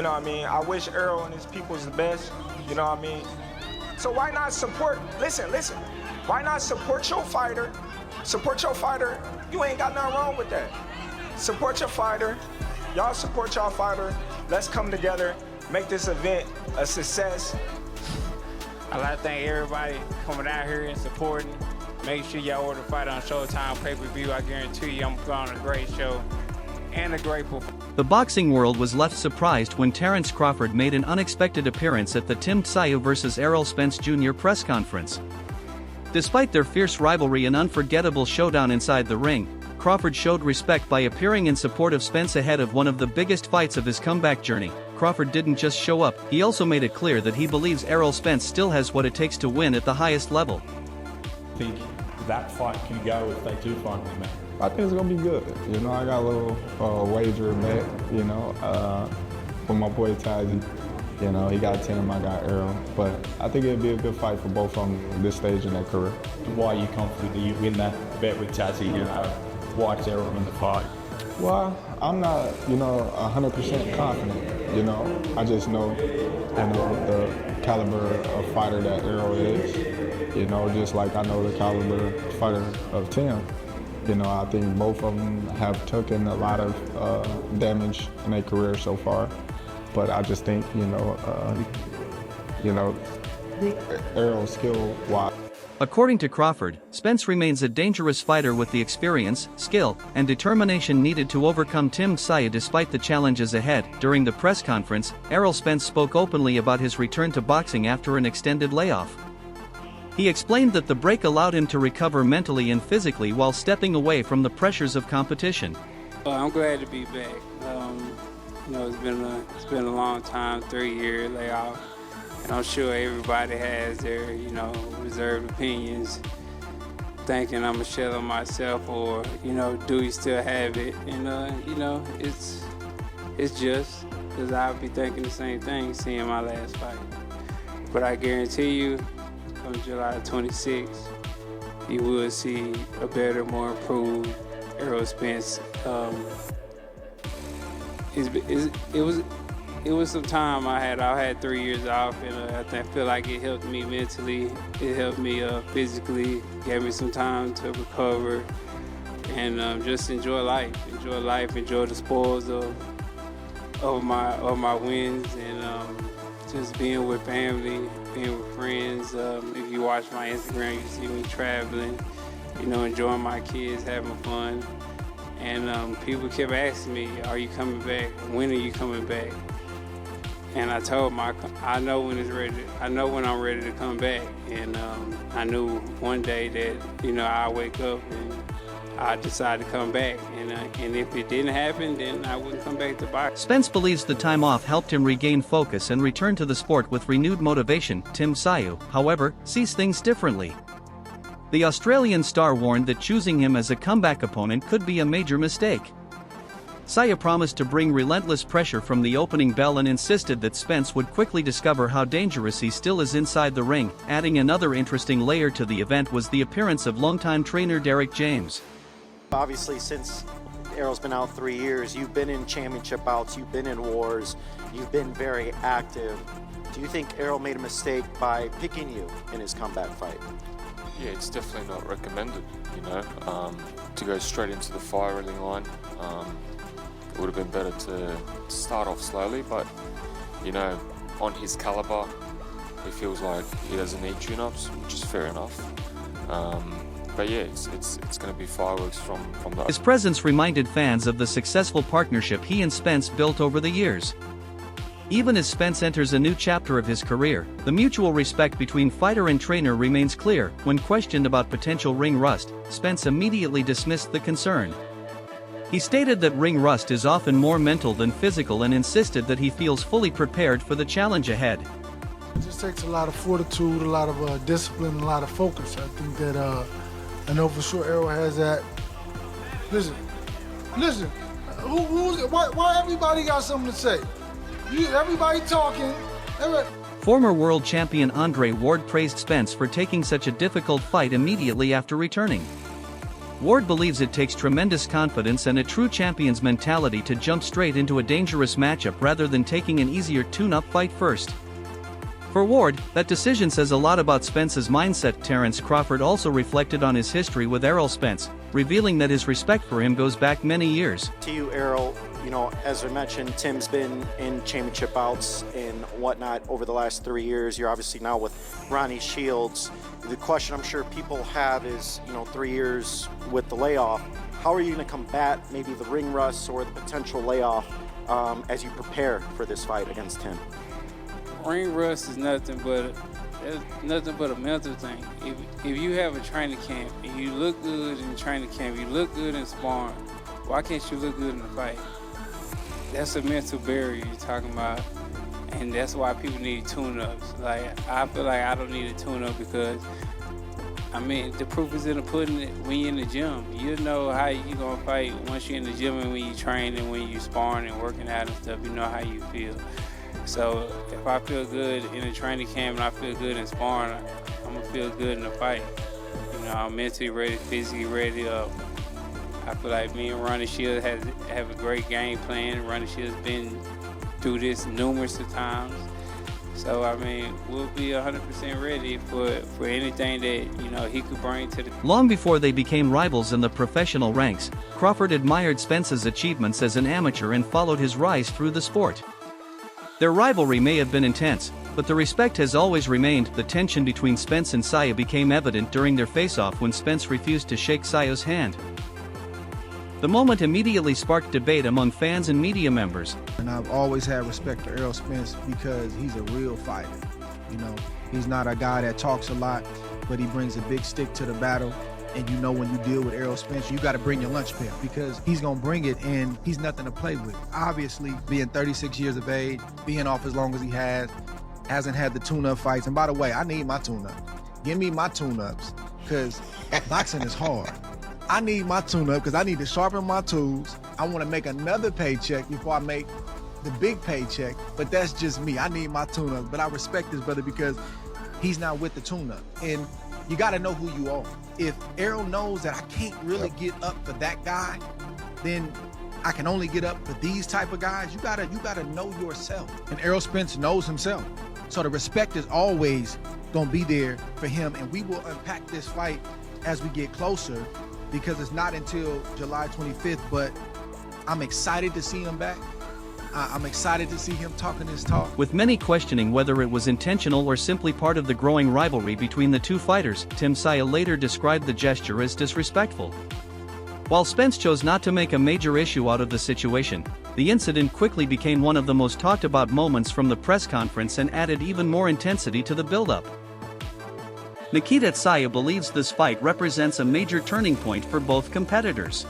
You know what I mean? I wish Errol and his people's the best. You know what I mean? So why not support, listen, why not support your fighter? Support your fighter. You ain't got nothing wrong with that. Support your fighter. Y'all support y'all fighter. Let's come together, make this event a success. I'd like to thank everybody coming out here and supporting. Make sure y'all order Fight on Showtime pay-per-view. I guarantee you I'm putting on a great show and a great performance. The boxing world was left surprised when Terence Crawford made an unexpected appearance at the Tim Tszyu vs. Errol Spence Jr. press conference. Despite their fierce rivalry and unforgettable showdown inside the ring, Crawford showed respect by appearing in support of Spence ahead of one of the biggest fights of his comeback journey. Crawford didn't just show up, he also made it clear that he believes Errol Spence still has what it takes to win at the highest level. I think that fight can go if they do finally meet. I think it's gonna be good. You know, I got a little wager bet, you know, with my boy Tszyu. You know, he got Tim, I got Errol. But I think it'd be a good fight for both of them at this stage in their career. Why are you confident that you win that bet with Tszyu? You know, why is Errol in the fight? Well, I'm not, you know, 100% confident. You know, I just know, the caliber of fighter that Errol is. You know, just like I know the caliber fighter of Tim. You know, I think both of them have taken a lot of damage in their career so far. But I just think, Errol's skill-wise. According to Crawford, Spence remains a dangerous fighter with the experience, skill, and determination needed to overcome Tim Tszyu despite the challenges ahead. During the press conference, Errol Spence spoke openly about his return to boxing after an extended layoff. He explained that the break allowed him to recover mentally and physically while stepping away from the pressures of competition. I'm glad to be back. It's been a long time, 3-year layoff, and I'm sure everybody has their, reserved opinions, thinking I'm a shell of myself, or, do you still have it? And it's just because I'll be thinking the same thing, seeing my last fight. But I guarantee you, on July 26th, you will see a better, more improved Errol Spence. It was some time I had 3 years off, and I feel like it helped me mentally. It helped me physically, gave me some time to recover, and just enjoy life, enjoy the spoils of my wins, and just being with family, being with friends. If you watch my Instagram, you see me traveling, enjoying my kids, having fun. And people kept asking me, are you coming back? When are you coming back? And I told them, I know when it's ready. I know when I'm ready to come back. And I knew one day that, I'll wake up and I decide to come back. And if it didn't happen, then I wouldn't come back to boxing. Spence believes the time off helped him regain focus and return to the sport with renewed motivation. Tim Tszyu, however, sees things differently. The Australian star warned that choosing him as a comeback opponent could be a major mistake. Tszyu promised to bring relentless pressure from the opening bell and insisted that Spence would quickly discover how dangerous he still is inside the ring. Adding another interesting layer to the event was the appearance of longtime trainer Derek James. Obviously, since Errol's been out 3 years, you've been in championship bouts, you've been in wars, you've been very active. Do you think Errol made a mistake by picking you in his comeback fight? Yeah, it's definitely not recommended, to go straight into the firing line. It would have been better to start off slowly, but, on his caliber, he feels like he doesn't need tune-ups, which is fair enough. But yeah, it's going to be fireworks from the... His presence reminded fans of the successful partnership he and Spence built over the years. Even as Spence enters a new chapter of his career, the mutual respect between fighter and trainer remains clear. When questioned about potential ring rust, Spence immediately dismissed the concern. He stated that ring rust is often more mental than physical and insisted that he feels fully prepared for the challenge ahead. It just takes a lot of fortitude, a lot of discipline, and a lot of focus. I think that, I know for sure Errol has that. Listen, why everybody got something to say? Everybody talking. Former world champion Andre Ward praised Spence for taking such a difficult fight immediately after returning. Ward believes it takes tremendous confidence and a true champion's mentality to jump straight into a dangerous matchup rather than taking an easier tune-up fight first. For Ward, that decision says a lot about Spence's mindset. Terence Crawford also reflected on his history with Errol Spence, revealing that his respect for him goes back many years. To you, Errol, you know, as I mentioned, Tim's been in championship bouts and whatnot over the last 3 years. You're obviously now with Ronnie Shields. The question I'm sure people have is, you know, 3 years with the layoff, how are you going to combat maybe the ring rust or the potential layoff as you prepare for this fight against Tim? Ring rust is nothing but a mental thing. If you have a training camp and you look good in training camp, you look good in sparring, why can't you look good in the fight? That's a mental barrier you're talking about, and that's why people need tune-ups. Like, I feel like I don't need a tune-up because, I mean, the proof is in the pudding when you're in the gym. You know how you're going to fight once you're in the gym and when you train and when you're sparring and working out and stuff. You know how you feel. So if I feel good in a training camp and I feel good in sparring, I'm going to feel good in the fight. You know, I'm mentally ready, physically ready. I feel like me and Ronnie Shields have a great game plan. Ronnie Shields been through this numerous of times. So, I mean, we'll be 100% ready for anything that, you know, he could bring to the... Long before they became rivals in the professional ranks, Crawford admired Spence's achievements as an amateur and followed his rise through the sport. Their rivalry may have been intense, but the respect has always remained. The tension between Spence and Tszyu became evident during their face-off when Spence refused to shake Tsyu's hand. The moment immediately sparked debate among fans and media members. And I've always had respect for Errol Spence because he's a real fighter. You know, he's not a guy that talks a lot, but he brings a big stick to the battle. And you know, when you deal with Errol Spence, you got to bring your lunch pail because he's going to bring it and he's nothing to play with. Obviously, being 36 years of age, being off as long as he hasn't had the tune-up fights. And by the way, I need my tune-up. Give me my tune-ups because boxing is hard. I need my tune-up because I need to sharpen my tools. I want to make another paycheck before I make the big paycheck, but that's just me. I need my tune-up, but I respect this brother because he's not with the tune-up. And you got to know who you are. If Errol knows that I can't really get up for that guy, then I can only get up for these type of guys. You gotta know yourself. And Errol Spence knows himself. So the respect is always gonna be there for him, and we will unpack this fight as we get closer, because it's not until July 25th, but I'm excited to see him back. I'm excited to see him talking his talk. With many questioning whether it was intentional or simply part of the growing rivalry between the two fighters, Tim Tszyu later described the gesture as disrespectful. While Spence chose not to make a major issue out of the situation, the incident quickly became one of the most talked about moments from the press conference and added even more intensity to the build-up. Nikita Tszyu believes this fight represents a major turning point for both competitors.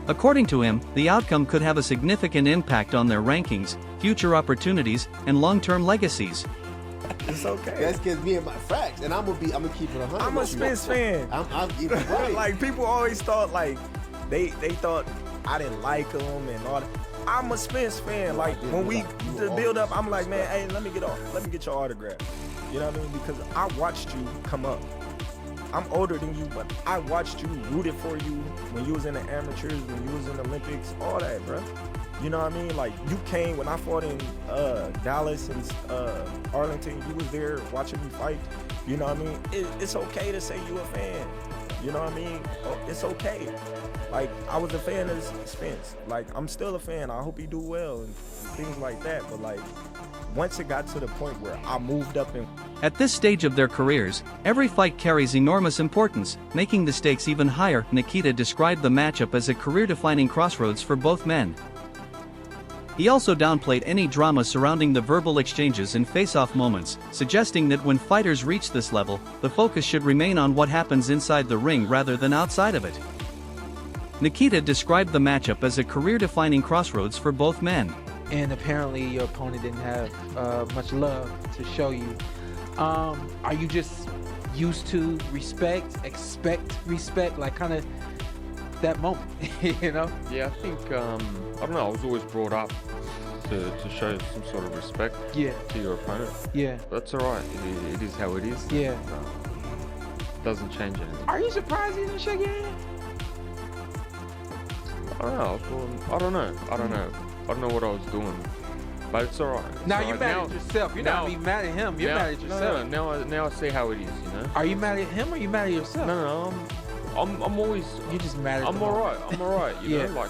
According to him, the outcome could have a significant impact on their rankings, future opportunities, and long-term legacies. It's okay. That's because me and my facts, and I'm gonna keep it 100. I'm a Spence fan. I'm right. Like, people always thought, like, they thought I didn't like him and all that. I'm a Spence fan. Like, when we build up, I'm like, man, hey, let me get your autograph. You know what I mean? Because I watched you come up. I'm older than you, but I watched you, rooted for you when you was in the amateurs, when you was in the Olympics, all that, bro. You know what I mean? Like, you came when I fought in Dallas and Arlington. You was there watching me fight. You know what I mean? It's okay to say you a fan. You know what I mean? It's okay. Like, I was a fan of Spence. Like, I'm still a fan. I hope he do well and things like that. But, like, once it got to the point where I moved up and... At this stage of their careers, every fight carries enormous importance, making the stakes even higher. Nikita described the matchup as a career-defining crossroads for both men. He also downplayed any drama surrounding the verbal exchanges and face-off moments, suggesting that when fighters reach this level, the focus should remain on what happens inside the ring rather than outside of it. Nikita described the matchup as a career-defining crossroads for both men. And apparently your opponent didn't have much love to show you. Are you just used to expect respect, like kind of that moment, you know? Yeah, I think, I don't know, I was always brought up to show some sort of respect to your opponent. Yeah. That's all right. It is how it is. Yeah. Doesn't change anything. Are you surprised he didn't shake your hand? I don't know. I don't know what I was doing. But it's alright. Now you're mad at yourself. You're not even mad at him. You're mad at yourself. Now I see how it is, you know. Are you mad at him or are you mad at yourself? No, I'm always. You're just mad at I'm alright. I'm alright. You know, like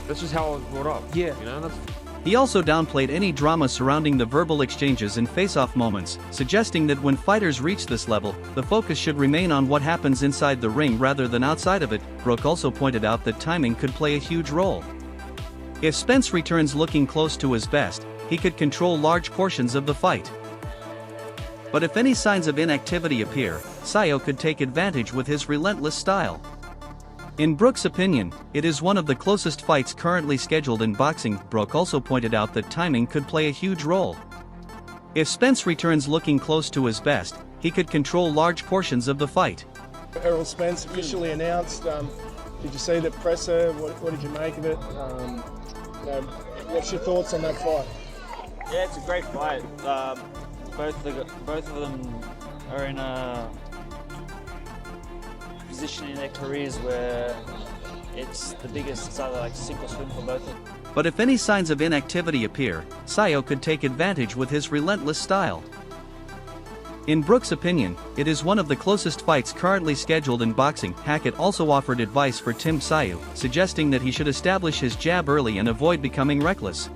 that's just how I was brought up. Yeah. You know, that's. He also downplayed any drama surrounding the verbal exchanges and face-off moments, suggesting that when fighters reach this level, the focus should remain on what happens inside the ring rather than outside of it. Brooke also pointed out that timing could play a huge role. If Spence returns looking close to his best, he could control large portions of the fight. But if any signs of inactivity appear, Tszyu could take advantage with his relentless style. In Brooke's opinion, it is one of the closest fights currently scheduled in boxing. Brooke also pointed out that timing could play a huge role. If Spence returns looking close to his best, he could control large portions of the fight. Errol Spence officially announced. Did you see the presser? What did you make of it? What's your thoughts on that fight? Yeah, it's a great fight. Both of them are in a position in their careers where it's the biggest. It's either like sink or swim for both of them. But if any signs of inactivity appear, Tszyu could take advantage with his relentless style. In Brooke's opinion, it is one of the closest fights currently scheduled in boxing. Hackett also offered advice for Tim Tszyu, suggesting that he should establish his jab early and avoid becoming reckless.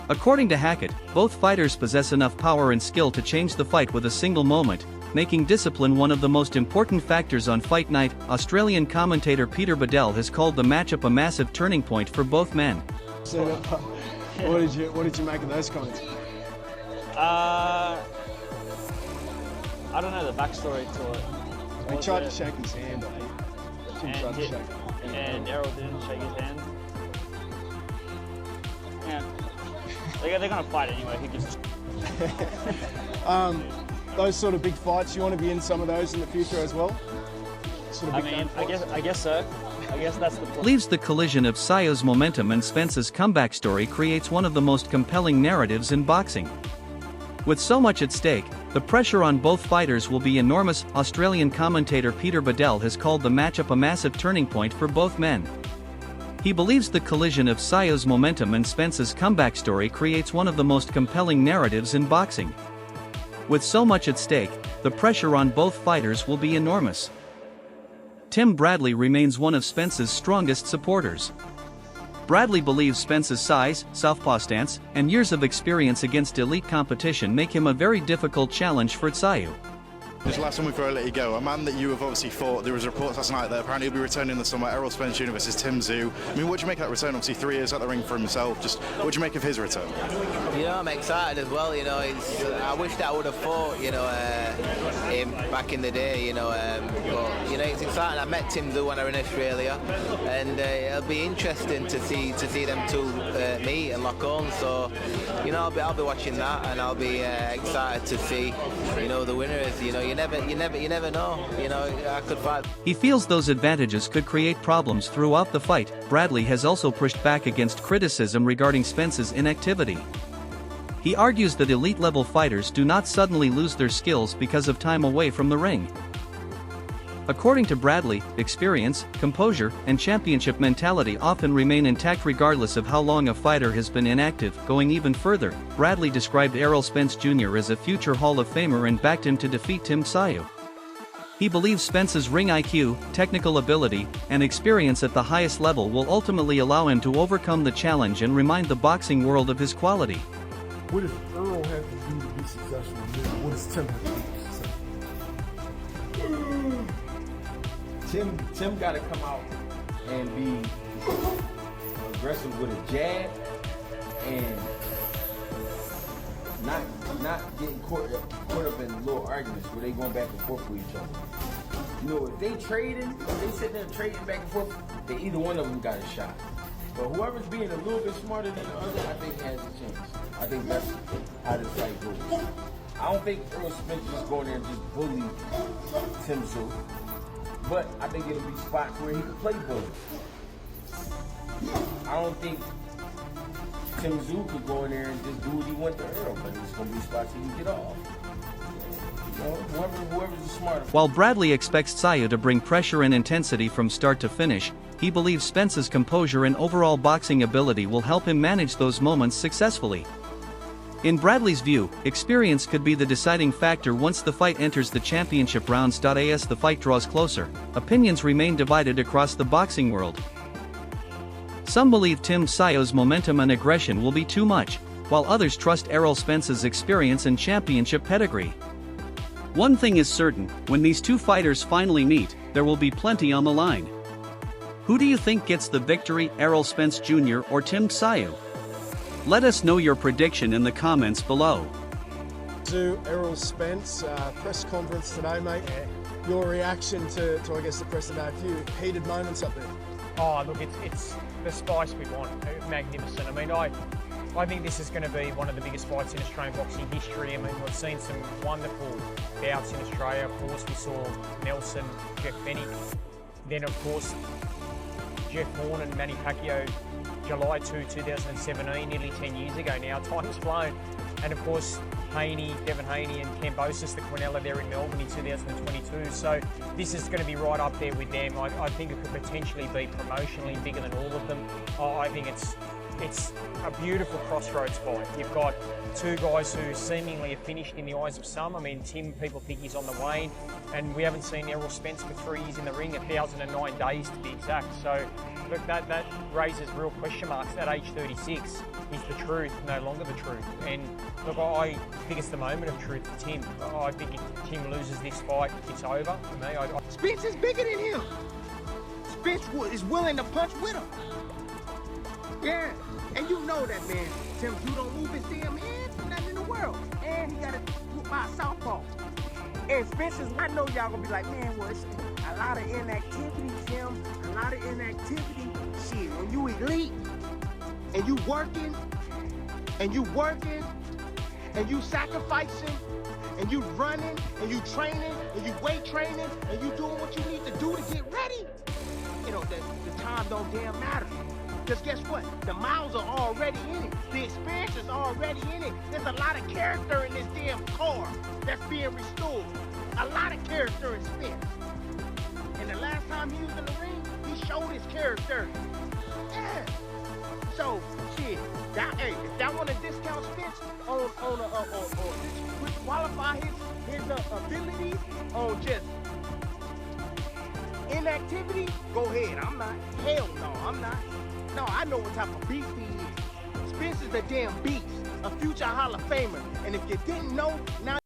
According to Hackett, both fighters possess enough power and skill to change the fight with a single moment, making discipline one of the most important factors on fight night. Australian commentator Peter Bedell has called the matchup a massive turning point for both men. So, what did you make of those comments? I don't know the backstory to it. He tried to shake his hand. And Errol didn't shake his hand. Yeah. They're going to fight anyway. He just. Those sort of big fights, you want to be in some of those in the future as well? I guess so. I guess that's the plan. Believes the collision of Tsyu's momentum and Spence's comeback story creates one of the most compelling narratives in boxing. With so much at stake, the pressure on both fighters will be enormous. Australian commentator Peter Bedell has called the matchup a massive turning point for both men. He believes the collision of Tsyu's momentum and Spence's comeback story creates one of the most compelling narratives in boxing. With so much at stake, the pressure on both fighters will be enormous. Tim Bradley remains one of Spence's strongest supporters. Bradley believes Spence's size, southpaw stance, and years of experience against elite competition make him a very difficult challenge for Tszyu. Just last one before I let you go, a man that you have obviously fought, there was reports last night that apparently he'll be returning in the summer, Errol Spence Jr versus Tim Tszyu. I mean, what do you make of that return? Obviously 3 years at the ring for himself, just what do you make of his return? You know, I'm excited as well, you know, I wish that I would have fought, you know, him back in the day, you know, but, you know, it's exciting. I met Tim Tszyu when I was in Australia, and it'll be interesting to see them two meet and lock on, so, you know, I'll be watching that, and I'll be excited to see, you know, the winners. You know, you never know, you know, I could fight. He feels those advantages could create problems throughout the fight. Bradley has also pushed back against criticism regarding Spence's inactivity. He argues that elite-level fighters do not suddenly lose their skills because of time away from the ring. According to Bradley, experience, composure, and championship mentality often remain intact regardless of how long a fighter has been inactive. Going even further, Bradley described Errol Spence Jr. as a future Hall of Famer and backed him to defeat Tim Tszyu. He believes Spence's ring IQ, technical ability, and experience at the highest level will ultimately allow him to overcome the challenge and remind the boxing world of his quality. What does Errol have to do to be successful? What does Tim have to do to be successful? Tim got to come out and be aggressive with a jab and not getting caught up in little arguments where they going back and forth with each other. You know, if they trading, if they sitting there trading back and forth, then either one of them got a shot. But whoever's being a little bit smarter than the other, I think has a chance. I think that's how this fight goes. I don't think Errol Spence just going there and just bully Tim Tszyu. But I think it'll be spots where he can play bully. I don't think Tim Tszyu could go in there and just do what he went to Errol, but it's going to be spots he can get off. You know, whoever's the smarter. While Bradley expects Tszyu to bring pressure and intensity from start to finish, he believes Spence's composure and overall boxing ability will help him manage those moments successfully. In Bradley's view, experience could be the deciding factor once the fight enters the championship rounds. As the fight draws closer, opinions remain divided across the boxing world. Some believe Tim Tszyu's momentum and aggression will be too much, while others trust Errol Spence's experience and championship pedigree. One thing is certain, when these two fighters finally meet, there will be plenty on the line. Who do you think gets the victory, Errol Spence Jr. or Tim Tszyu? Let us know your prediction in the comments below. To Errol Spence, press conference today, mate. Your reaction to I guess, the press today, a few heated moments up there. Oh, look, it's the spice we want. Magnificent. I mean, I think this is going to be one of the biggest fights in Australian boxing history. I mean, we've seen some wonderful bouts in Australia. Of course, we saw Nelson, Jeff Fennick. Then, of course, Jeff Horn and Manny Pacquiao, July 2, 2017, nearly 10 years ago now. Time's flown. And, of course, Devin Haney and Cambosis, the Quinella there in Melbourne in 2022. So this is going to be right up there with them. I think it could potentially be promotionally bigger than all of them. I think it's a beautiful crossroads fight. You've got two guys who seemingly have finished in the eyes of some. I mean, Tim, people think he's on the wane, and we haven't seen Errol Spence for 3 years in the ring, 1,009 days to be exact. So, look, that raises real question marks. At age 36, is the truth no longer the truth? And look, I think it's the moment of truth for Tim. I think if Tim loses this fight, it's over for me. Spence is bigger than him. Spence is willing to punch with him. Yeah, and you know that, man. Tim Tszyu don't move his damn hand for nothing in the world. And he got to put by a southpaw. And Spencer's, I know y'all gonna be like, man, well, it's a lot of inactivity, Tim. A lot of inactivity. Shit, when you elite, and you working, and you sacrificing, and you running, and you training, and you weight training, and you doing what you need to do to get ready, you know, the time don't damn matter. Because guess what? The miles are already in it. The experience is already in it. There's a lot of character in this damn car that's being restored. A lot of character in Spence. And the last time he was in the ring, he showed his character. Yeah. So, shit, hey, if that want to discount Spence or disqualify his abilities on just inactivity, go ahead. I'm not. Hell no, I'm not. No, I know what type of beast he is. Spence is the damn beast, a future Hall of Famer. And if you didn't know, now